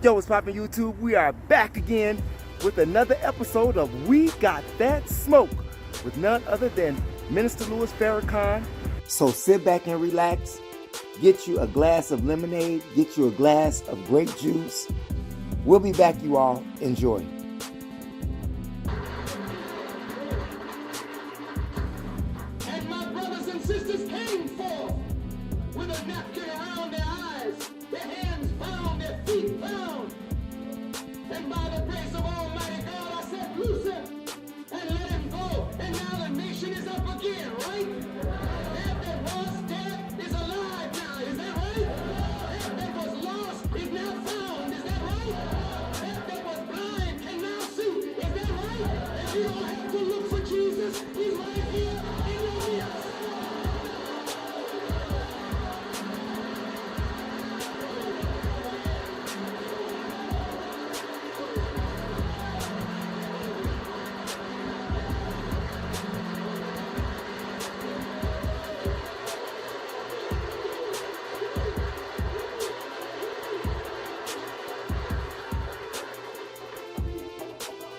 Yo, what's poppin' YouTube? We are back again with another episode of We Got That Smoke with none other than Minister Louis Farrakhan. So sit back and relax. Get you a glass of lemonade. Get you a glass of grape juice. We'll be back, you all. Enjoy. And my brothers and sisters came forth with a napkin around their eyes, their hands bound, their feet bound. And by the grace of Almighty God, I said, loose him and let him go. And now the nation is up again, right? That was dead is alive now, is that right? That was lost is now found, is that right? That was blind can now see, is that right? And you don't have to look for Jesus, he's right here in your midst.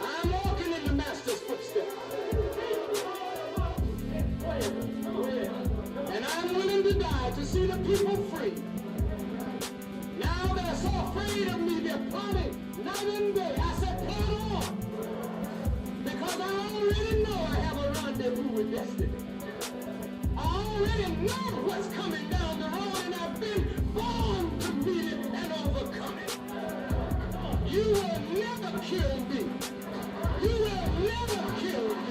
I'm walking in the Master's footsteps. And I'm willing to die to see the people free. Now they're so afraid of me, they're plotting night and day. I said, plot on. Because I already know I have a rendezvous with destiny. I already know what's coming down the road, and I've been born to meet it and overcome it. You will never kill me. You will never kill me.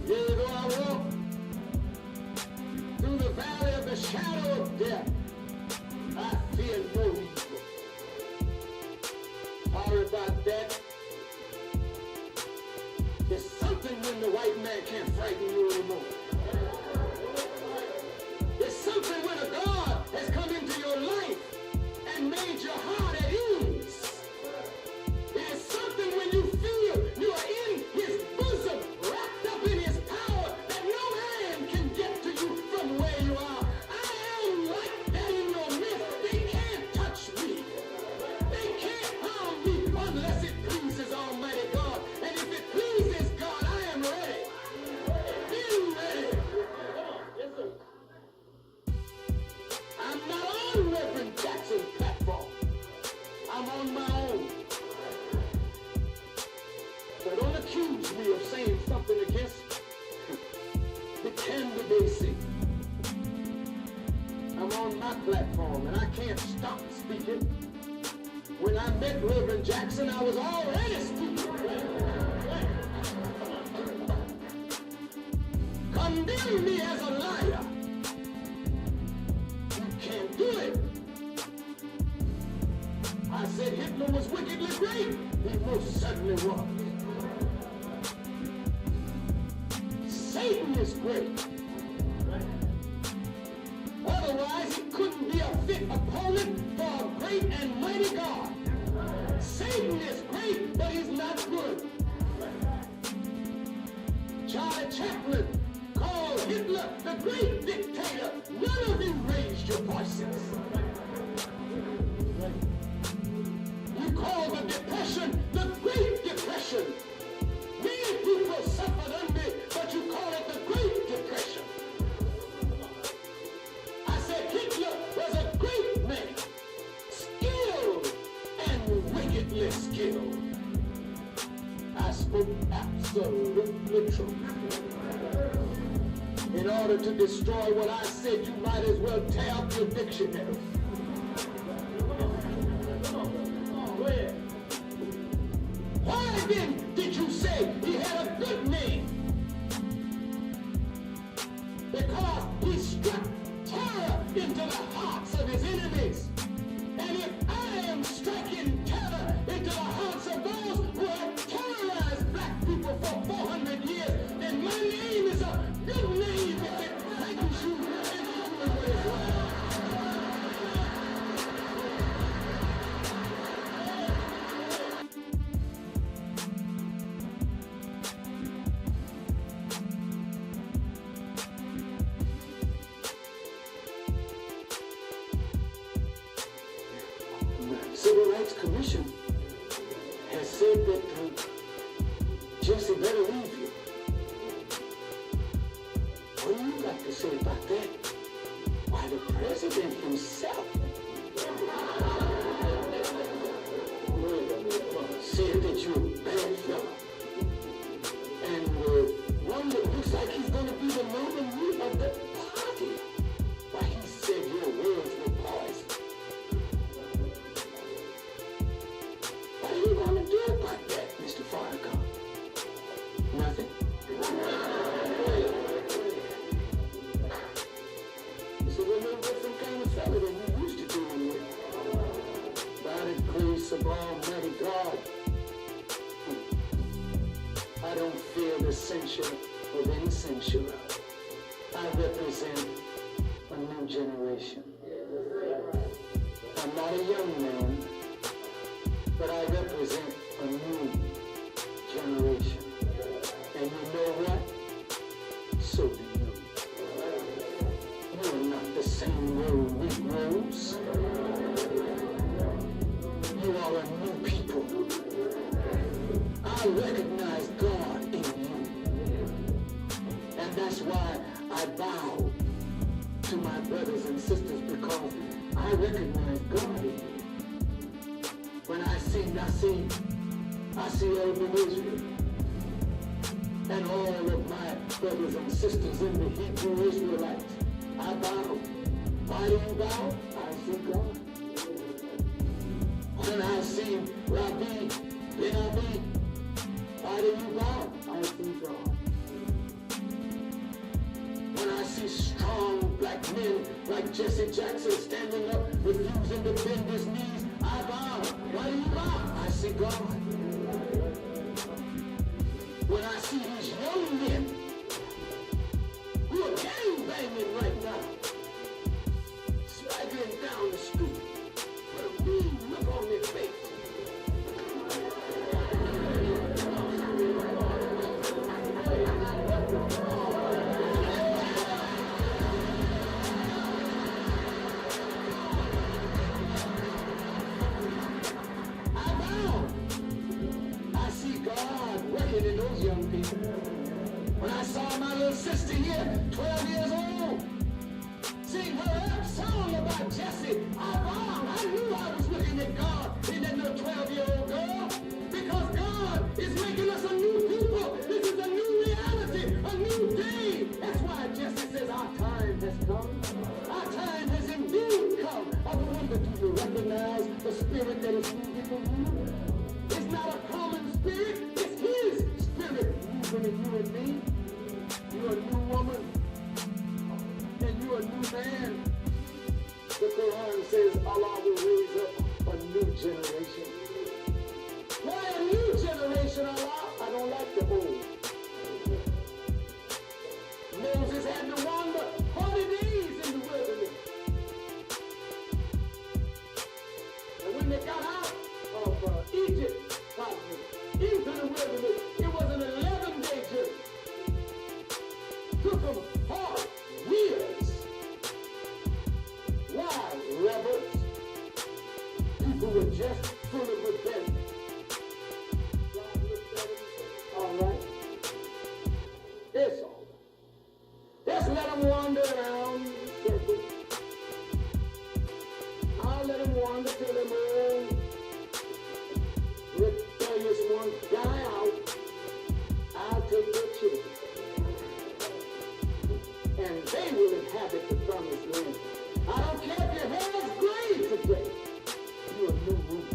Yea, though I walk through the valley of the shadow of death, I fear no evil. Sorry about that. There's something when the white man can't frighten you anymore. There's something when a God has come into your life and made your heart at ease. There's something when you feel you are in his bosom, wrapped up in his power, that no man can get to you from where you are. I am like that in your midst. They can't touch me. They can't harm me unless it pleases Almighty God. And if it pleases God, I am ready. Been ready. I'm not on Reverend Jackson's platform. I'm on my own. So don't accuse me of saying something against the candidacy. I'm on my platform and I can't stop speaking. When I met Reverend Jackson, I was already speaking. Condemn me as a liar. You can't do it. I said Hitler was wickedly great. He most certainly was. Satan is great. Otherwise, he couldn't be a fit opponent for a great and mighty God. Satan is great, but he's not good. Charlie Chaplin called Hitler the great dictator. None of you raised your voices. You call the Depression the Great Depression. Many people suffered under it, but you call it the Great Depression. I said Hitler was a great man, skilled and wickedly skilled. I spoke absolutely truth. In order to destroy what I said, you might as well tear up your dictionary. Why then did you say he had a good name? Because he struck terror into the hearts of his enemies. And if I am striking terror into the hearts of those who have terrorized black people for 400 years, then my name is a good name if it frightens you into doing what is right. Commission has said that Jesse better leave you. What do you got to say about that? Why, the president himself said that you're a bad fella. And one that looks like he's going to be the nominee of the party. Why, he said your words were poison. What are you going to do about that, Mr. Farrakhan? Nothing? He's a little different kind of fella than you used to dealing with. By the grace of Almighty God, I don't feel the censure of any censurer. I represent a new generation. I'm not a young man, but I represent a new generation. And you know what? So do you. You're not the same old Negroes. You are a new people. I recognize God in you. And that's why I bow to my brothers and sisters, because I recognize God in you. When I sing, I see Elder Israel and all of my brothers and sisters in the Hebrew Israelites. I bow. Why do you bow? I see God. When I see Rabbi Ben-Ami, why do you bow? I see God. When I see strong black men like Jesse Jackson standing up, refusing to bend his knees, I bow. Why do you bow? I see God. When I see these young men who are gang-banging right now, swaggering down the street with a mean look on their face, in those young people. When I saw my little sister here, 12 years old, sing her song about Jesse, I knew I was looking at God in that little 12-year-old girl, because God is making us a new people. This is a new reality, a new day. That's why Jesse says our time has come. Our time has indeed come. I wonder, do you recognize the spirit that is moving from you? It's not a common spirit. His spirit moving in you and me. You're a new woman and you're a new man. The Quran says Allah will raise up a new generation. Why a new generation, Allah? I don't like the old. Moses had to wander 40 days in the wilderness. And when they got out of Egypt, into the wilderness, it was an 11-day journey. Took them 4 years. Why, rebels? People were just full of rebellion. God looked at them and said, all right, it's all right. Just let them wander around in circles. I'll let them wander till they're old. Rebellious ones die out. I'll take their children, and they will inhabit the promised land. I don't care if your hair is gray today. You're a new woman.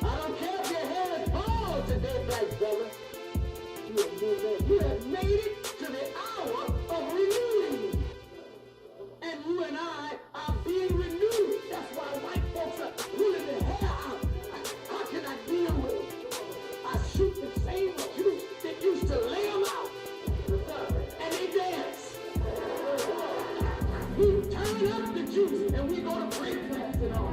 I don't care if your hair is bald today, black brother. You're a new man. You have made it to the hour of renewing. And you and I are being renewed. That's why white folks are pulling their hair out. How can I deal with them? I shoot the same juice that used to lay them out. And they dance. We turn up the juice and we go to break fast and all.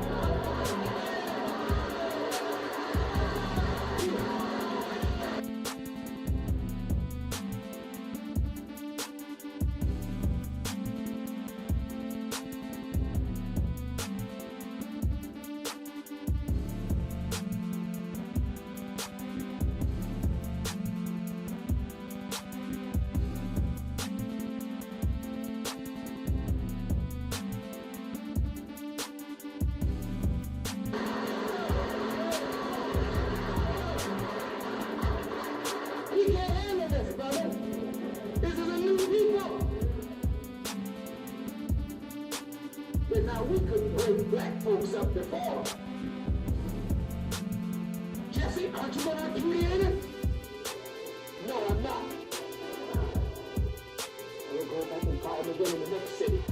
how we could break black folks up before. Jesse, aren't you going to repudiate it? No, I'm not. We'll go back and call him again in the next city.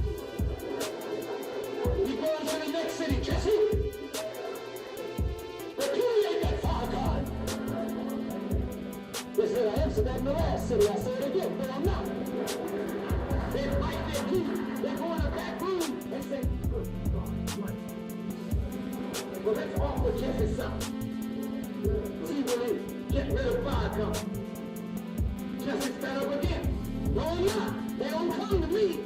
He goes to the next city, Jesse. Repudiate that Farrakhan. They said I answered that in the last city. I say it again, but I'm not. They bite their teeth. They go in the back room and say, good God, what? Well, let's offer Jesse something. See when they get rid of Farrakhan. Jesse's fed up again. No, I'm not. They don't come to me.